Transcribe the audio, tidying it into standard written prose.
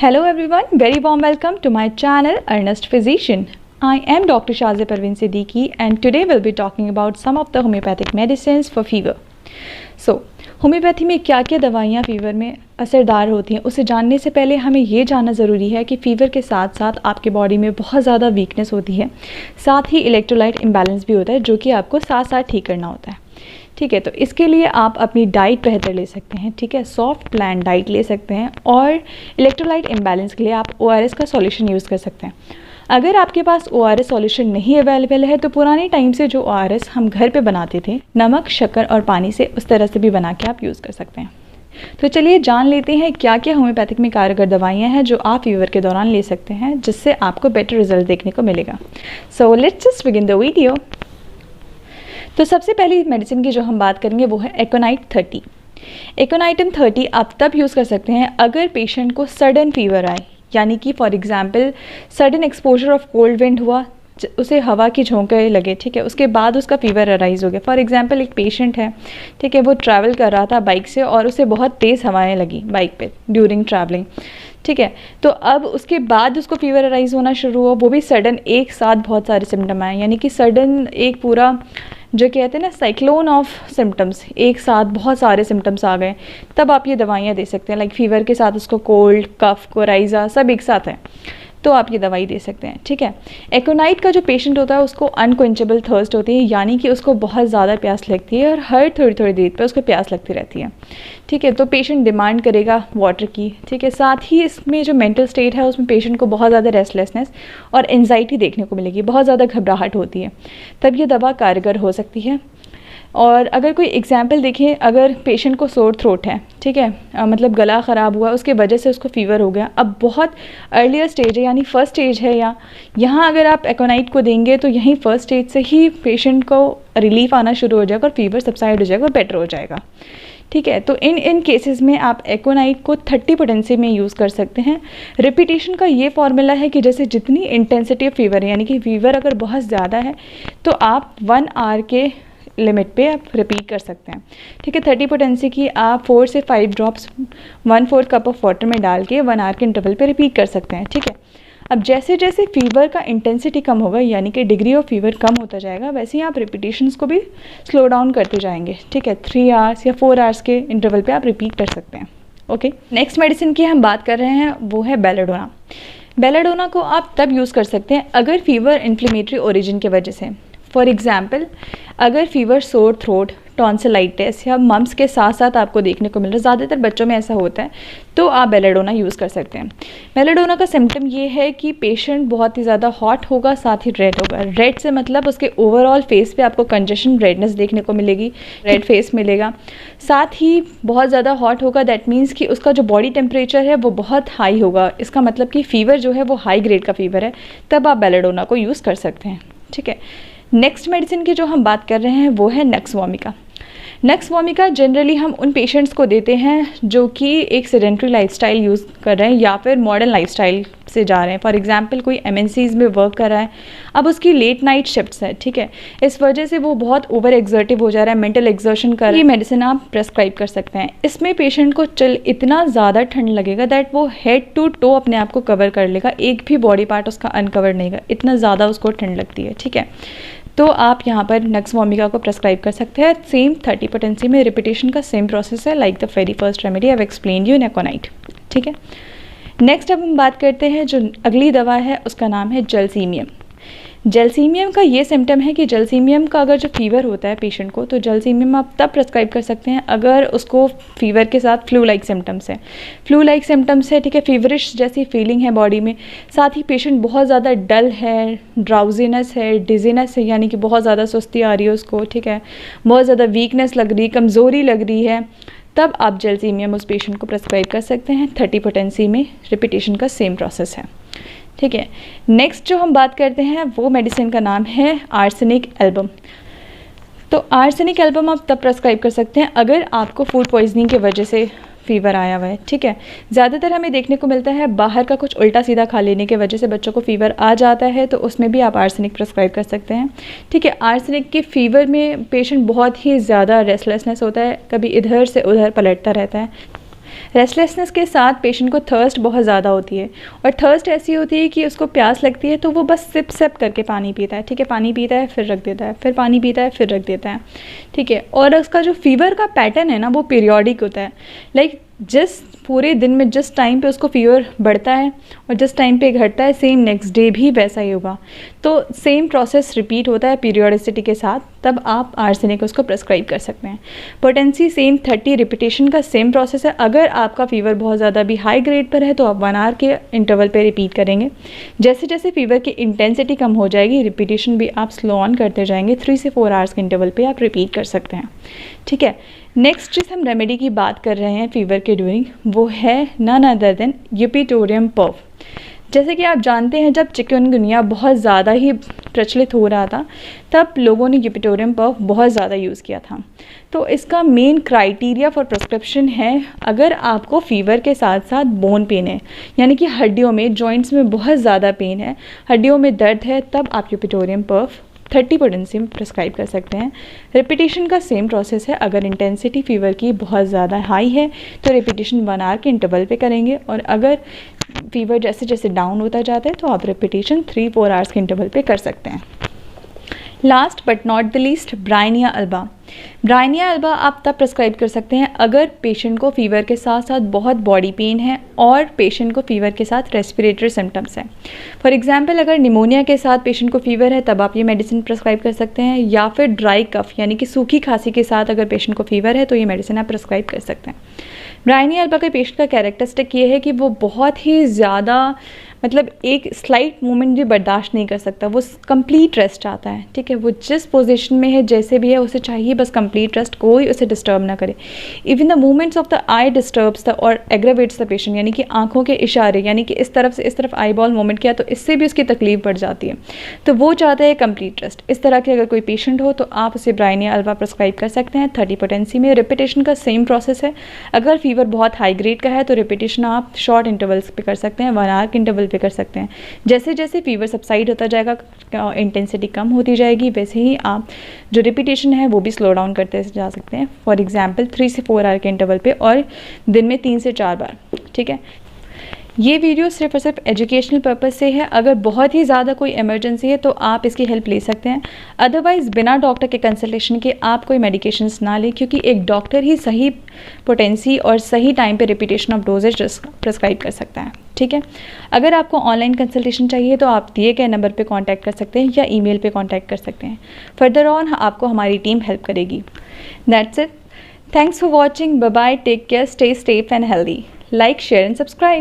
Hello everyone, very warm welcome to my channel Earnest Physician. I am Dr. Shazia Parveen Siddiqui and today we'll be talking about some of the homeopathic medicines for fever. So, homeopathy में क्या क्या दवाइयाँ fever में असरदार होती हैं, उसे जानने से पहले हमें ये जानना ज़रूरी है कि फ़ीवर के साथ साथ आपके बॉडी में बहुत ज़्यादा वीकनेस होती है, साथ ही इलेक्ट्रोलाइट इम्बैलेंस भी होता है जो कि आपको साथ साथ ठीक करना होता है। ठीक है, तो इसके लिए आप अपनी डाइट बेहतर ले सकते हैं। ठीक है, सॉफ्ट प्लान डाइट ले सकते हैं और इलेक्ट्रोलाइट इम्बैलेंस के लिए आप ORS का सॉल्यूशन यूज़ कर सकते हैं। अगर आपके पास ORS सॉल्यूशन नहीं अवेलेबल है तो पुराने टाइम से जो ORS हम घर पे बनाते थे, नमक, शक्कर और पानी से, उस तरह से भी बना के आप यूज़ कर सकते हैं। तो चलिए जान लेते हैं क्या क्या होम्योपैथिक में कारगर दवाइयाँ हैं जो आप फीवर के दौरान ले सकते हैं, जिससे आपको बेटर रिजल्ट देखने को मिलेगा। So let's just begin the video. तो सबसे पहली मेडिसिन की जो हम बात करेंगे वो है एकोनाइट 30। एकोनाइटम 30 आप तब यूज़ कर सकते हैं अगर पेशेंट को सडन फीवर आए, यानी कि for example sudden exposure of cold wind हुआ, उसे हवा की झोंके लगे, ठीक है, उसके बाद उसका फीवर अराइज हो गया। फॉर एग्जांपल एक पेशेंट है, ठीक है, वो ट्रैवल कर रहा था बाइक से और उसे बहुत तेज़ हवाएं लगी बाइक पे ड्यूरिंग ट्रैवलिंग, ठीक है, तो अब उसके बाद उसको फीवर अराइज होना शुरू हुआ, वो भी सडन, एक साथ बहुत सारे सिम्टम आए, यानी कि सडन एक पूरा जो कहते हैं ना साइक्लोन ऑफ सिम्टम्स, एक साथ बहुत सारे सिम्टम्स आ गए, तब आप ये दवाइयाँ दे सकते हैं। लाइक फीवर के साथ उसको कोल्ड, कफ, कोराइजा सब एक साथ है, तो आप ये दवाई दे सकते हैं। ठीक है, एकोनाइट का जो पेशेंट होता है उसको अनक्वेंचेबल थर्स्ट होती है, यानी कि उसको बहुत ज़्यादा प्यास लगती है और हर थोड़ी थोड़ी देर पर उसको प्यास लगती रहती है। ठीक है, तो पेशेंट डिमांड करेगा वाटर की। ठीक है, साथ ही इसमें जो मेंटल स्टेट है उसमें पेशेंट को बहुत ज़्यादा रेस्टलेसनेस और एंजाइटी देखने को मिलेगी, बहुत ज़्यादा घबराहट होती है, तब ये दवा कारगर हो सकती है। और अगर कोई एग्जाम्पल देखें, अगर पेशेंट को सोर थ्रोट है, ठीक है, मतलब गला ख़राब हुआ, उसके वजह से उसको फ़ीवर हो गया, अब बहुत अर्लियर स्टेज है, यानी फर्स्ट स्टेज है, या यहाँ अगर आप एकोनाइट को देंगे तो यहीं फर्स्ट स्टेज से ही पेशेंट को रिलीफ आना शुरू हो जाएगा और फीवर सबसाइड हो जाएगा और बेटर हो जाएगा। ठीक है, तो इन केसेस में आप एकोनाइट को 30 पोटेंसी में यूज़ कर सकते हैं। रिपीटेशन का ये फॉर्मूला है कि जैसे जितनी इंटेंसिटी ऑफ फीवर है, यानी कि फीवर अगर बहुत ज़्यादा है तो आप 1 आवर के लिमिट पे आप रिपीट कर सकते हैं। ठीक है, 30 पोटेंसी की आप 4 से 5 ड्रॉप्स 1/4 कप ऑफ वाटर में डाल के 1 आवर के इंटरवल पे रिपीट कर सकते हैं। ठीक है, अब जैसे जैसे फीवर का इंटेंसिटी कम होगा, यानी कि डिग्री ऑफ फीवर कम होता जाएगा, वैसे ही आप रिपीटेशंस को भी स्लो डाउन करते जाएंगे। ठीक है, 3 आवर्स या 4 आवर्स के इंटरवल पे आप रिपीट कर सकते हैं। ओके, नेक्स्ट मेडिसिन की हम बात कर रहे हैं वो है बेलाडोना। बेलाडोना को आप तब यूज़ कर सकते हैं अगर फीवर इन्फ्लेमेटरी ओरिजिन की वजह से, फॉर एग्जाम्पल अगर फीवर, सोर थ्रोट, टॉन्सिलाइटिस या मम्स के साथ साथ आपको देखने को मिल रहा है, ज़्यादातर बच्चों में ऐसा होता है, तो आप बेलाडोना यूज़ कर सकते हैं। बेलाडोना का सिम्टम ये है कि पेशेंट बहुत ही ज़्यादा हॉट होगा, साथ ही रेड होगा। रेड से मतलब उसके ओवरऑल फेस पे आपको कंजेशन, रेडनेस देखने को मिलेगी, रेड फेस मिलेगा, साथ ही बहुत ज़्यादा हॉट होगा। दैट मीन्स कि उसका जो बॉडी टेम्परेचर है वो बहुत हाई होगा, इसका मतलब कि फ़ीवर जो है वो हाई ग्रेड का फ़ीवर है, तब आप बेलाडोना को यूज़ कर सकते हैं। ठीक है, नेक्स्ट मेडिसिन की जो हम बात कर रहे हैं वो है nux vomica. Nux vomica generally हम उन पेशेंट्स को देते हैं जो कि एक सेडेंट्री लाइफस्टाइल यूज़ कर रहे हैं या फिर मॉडर्न लाइफस्टाइल से जा रहे हैं। फॉर एग्जांपल कोई MNCs में वर्क कर रहा है, अब उसकी लेट नाइट शिफ्ट्स है, ठीक है, इस वजह से वो बहुत ओवर एग्जर्टिव हो जा रहा है, मेंटल एग्जर्शन कर रहा है, ये मेडिसिन आप प्रेस्क्राइब कर सकते हैं। इसमें पेशेंट को इतना ज़्यादा ठंड लगेगा दैट वो हेड टू टो अपने आप को कवर कर लेगा, एक भी बॉडी पार्ट उसका अनकवर नहीं होगा, इतना ज़्यादा उसको ठंड लगती है। ठीक है, तो आप यहाँ पर नक्स वोमिका को प्रेस्क्राइब कर सकते हैं। सेम 30 पोटेंसी में रिपीटेशन का सेम प्रोसेस है, like the very first remedy I have explained you in aconite. ठीक है, नेक्स्ट अब हम बात करते हैं जो अगली दवा है, उसका नाम है जलसीमियम। जलसीमियम का ये सिम्टम है कि जलसीमियम का अगर जो फीवर होता है पेशेंट को, तो जलसीमियम आप तब प्रेस्क्राइब कर सकते हैं अगर उसको फीवर के साथ फ्लू लाइक सिम्टम्स है। फ्लू लाइक सिम्टम्स है, ठीक है, फीवरिश जैसी फीलिंग है बॉडी में, साथ ही पेशेंट बहुत ज़्यादा डल है, ड्राउजीनेस है, डिजीनेस है, यानी कि बहुत ज़्यादा सुस्ती आ रही है उसको, ठीक है, बहुत ज़्यादा वीकनेस लग रही, कमज़ोरी लग रही है, तब आप जलसीमियम उस पेशेंट को प्रेस्क्राइब कर सकते हैं। 30 पोटेंसी में रिपीटेशन का सेम प्रोसेस है। ठीक है, नेक्स्ट जो हम बात करते हैं वो मेडिसिन का नाम है आर्सेनिक एल्बम। तो आर्सेनिक एल्बम आप तब प्रेस्क्राइब कर सकते हैं अगर आपको फूड पॉइजनिंग की वजह से फ़ीवर आया हुआ है। ठीक है, ज़्यादातर हमें देखने को मिलता है बाहर का कुछ उल्टा सीधा खा लेने की वजह से बच्चों को फ़ीवर आ जाता है, तो उसमें भी आप आर्सेनिक प्रेस्क्राइब कर सकते हैं। ठीक है, आर्सेनिक के फ़ीवर में पेशेंट बहुत ही ज़्यादा रेस्टलेसनेस होता है, कभी इधर से उधर पलटता रहता है, रेस्टलेसनेस के साथ पेशेंट को थर्स्ट बहुत ज़्यादा होती है, और थर्स्ट ऐसी होती है कि उसको प्यास लगती है तो वो बस सिप सिप करके पानी पीता है, ठीक है, पानी पीता है फिर रख देता है, फिर पानी पीता है फिर रख देता है, ठीक है। और उसका जो फीवर का पैटर्न है ना वो पीरियोडिक होता है, लाइक जिस पूरे दिन में जिस टाइम पे उसको फीवर बढ़ता है और जिस टाइम पे घटता है सेम नेक्स्ट डे भी वैसा ही होगा। तो सेम प्रोसेस रिपीट होता है पीरियोडिसिटी के साथ, तब आप आर्सेनिक उसको प्रेस्क्राइब कर सकते हैं। पोटेंसी सेम 30 रिपीटेशन का सेम प्रोसेस है। अगर आपका फीवर बहुत ज़्यादा भी हाई ग्रेड पर है तो आप 1 आवर के इंटरवल पे रिपीट करेंगे। जैसे जैसे फीवर की इंटेंसिटी कम हो जाएगी रिपीटेशन भी आप स्लो ऑन करते जाएंगे। 3 से 4 आवर्स के इंटरवल पे आप रिपीट कर सकते हैं, ठीक है। नेक्स्ट जिस हम रेमेडी की बात कर रहे हैं फीवर के ड्यूरिंग, वो है नन अदर देन यूपिटोरियम पर्फ। जैसे कि आप जानते हैं जब चिकनगुनिया बहुत ज़्यादा ही प्रचलित हो रहा था तब लोगों ने यूपिटोरियम पर्फ बहुत ज़्यादा यूज़ किया था। तो इसका मेन क्राइटेरिया फॉर प्रिस्क्रिप्शन है अगर आपको फीवर के साथ साथ बोन पेन है, यानी कि हड्डियों में जॉइंट्स में बहुत ज़्यादा पेन है, हड्डियों में दर्द है, तब आप यूपिटोरियम पर्फ 30 पोटेंसी में प्रिस्क्राइब कर सकते हैं। रिपीटेशन का सेम प्रोसेस है। अगर इंटेंसिटी फीवर की बहुत ज़्यादा हाई है तो रिपीटेशन 1 आवर के इंटरवल पे करेंगे, और अगर फीवर जैसे जैसे डाउन होता जाता है तो आप रिपीटेशन 3-4 आवर्स के इंटरवल पे कर सकते हैं। Last but not the least, Bryonia alba. Bryonia alba आप तब प्रिस्क्राइब कर सकते हैं अगर पेशेंट को फीवर के साथ साथ बहुत बॉडी पेन है और पेशेंट को फीवर के साथ रेस्पिरेटरी सिम्टम्स हैं। फॉर एग्जांपल अगर निमोनिया के साथ पेशेंट को फीवर है तब आप ये मेडिसिन प्रिस्क्राइब कर सकते हैं, या फिर ड्राई कफ यानी कि सूखी खांसी के साथ अगर पेशेंट को फीवर है तो ये मेडिसिन आप प्रिस्क्राइब कर सकते हैं। ब्रायनिया अल्बा के पेशेंट का कैरेक्टरिस्टिक ये है कि वो बहुत ही ज़्यादा मतलब एक स्लाइट मूवमेंट भी बर्दाश्त नहीं कर सकता, वो कंप्लीट रेस्ट चाहता है, ठीक है। वो जिस पोजीशन में है जैसे भी है उसे चाहिए बस कंप्लीट रेस्ट, कोई उसे डिस्टर्ब ना करे। Even the movements of the I disturbs the और एग्रावेट्स द पेशेंट, यानी कि आंखों के इशारे, यानी कि इस तरफ से इस तरफ आई बॉल मूवमेंट किया तो इससे भी उसकी तकलीफ बढ़ जाती है। तो वो चाहता है कंप्लीट रेस्ट। इस तरह के अगर कोई पेशेंट हो तो आप उसे ब्रायनिया अल्बा प्रिस्क्राइब कर सकते हैं 30 पोटेंसी में। रिपीटेशन का सेम प्रोसेस है। अगर फीवर बहुत हाई ग्रेड का है तो रिपीटेशन आप शॉर्ट इंटरवल्स पे कर सकते हैं, 1 आवर के इंटरवल पे कर सकते हैं। जैसे जैसे फीवर सबसाइड होता जाएगा, इंटेंसिटी कम होती जाएगी, वैसे ही आप जो रिपीटेशन है वो भी स्लो डाउन करते जा सकते हैं। फॉर एग्जांपल 3 से 4 आवर के इंटरवल पे और दिन में 3 से 4 बार, ठीक है। ये वीडियो सिर्फ और सिर्फ एजुकेशनल पर्पस से है। अगर बहुत ही ज़्यादा कोई इमरजेंसी है तो आप इसकी हेल्प ले सकते हैं, अदरवाइज़ बिना डॉक्टर के कंसल्टेशन के आप कोई मेडिकेशंस ना लें, क्योंकि एक डॉक्टर ही सही पोटेंसी और सही टाइम पे रिपीटेशन ऑफ डोजेज प्रिस्क्राइब कर सकता है, ठीक है। अगर आपको ऑनलाइन कंसल्टेशन चाहिए तो आप दिए गए नंबर पे कांटेक्ट कर सकते हैं या ईमेल पे कांटेक्ट कर सकते हैं। फर्दर ऑन आपको हमारी टीम हेल्प करेगी। That's it, thanks for watching, bye bye, take care, stay safe and healthy, like share and subscribe.